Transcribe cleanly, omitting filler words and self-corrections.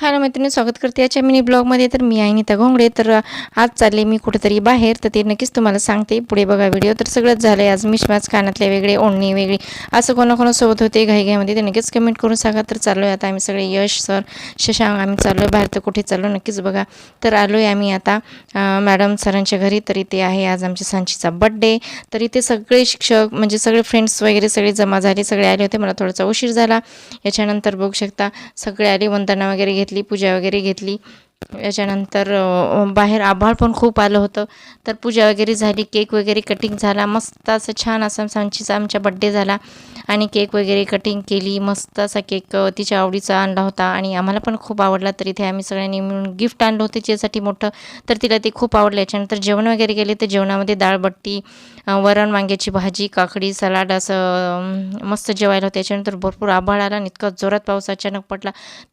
Hello मैत्रिणी, स्वागत करते याच्या मिनी ब्लॉगमध्ये. तर मी आहे नीता घोंगडे. तर आज चालले मी कुठेतरी बाहेर, तर ते नक्कीच तुम्हाला सांगते. पुढे बघा व्हिडिओ. तर सगळंच झालं आहे आज. मिशमॅच, कानातले वेगळे, ओढणी वेगळी, असं कोणाकोणासोबत होते घाईघाईमध्ये ते नक्कीच कमेंट करून सांगा. तर चाललो आहे आता आम्ही सगळे, यश सर, शशांक, आम्ही चाललो आहे बाहेर. तर कुठे चाललो नक्कीच बघा. तर आलो आहे आम्ही आता मॅडम सरांच्या घरी. तर इथे आहे आज आमच्या सांचीचा बड्डे. तर इथे सगळे शिक्षक म्हणजे सगळे फ्रेंड्स वगैरे सगळे जमा झाले, सगळे आले होते. मला थोडासा उशीर झाला. याच्यानंतर बघू शकता सगळे आले, वंदना वगैरे घेतली, पूजा वगैरे घेतली. याच्यानंतर बाहेर आभाळ पण खूप आलं होतं. तर पूजा वगैरे झाली, केक वगैरे कटिंग झाला, मस्त असं छान असा सांचीचा आमच्या बड्डे झाला. आणि केक वगैरे कटिंग केली, मस्त असा केक तिच्या आवडीचा आणला होता आणि आम्हाला पण खूप आवडला. तर इथे आम्ही सगळ्यांनी मिळून गिफ्ट आणलं होतं तिच्यासाठी मोठं. तर तिला ते खूप आवडलं. याच्यानंतर जेवण वगैरे केले. तर जेवणामध्ये डाळबट्टी, वरण, वांग्याची भाजी, काकडी, सलाड, असं मस्त जेवायला होतं. त्याच्यानंतर भरपूर आभाळ आला आणि इतका जोरात पाऊस अचानक पडला. तर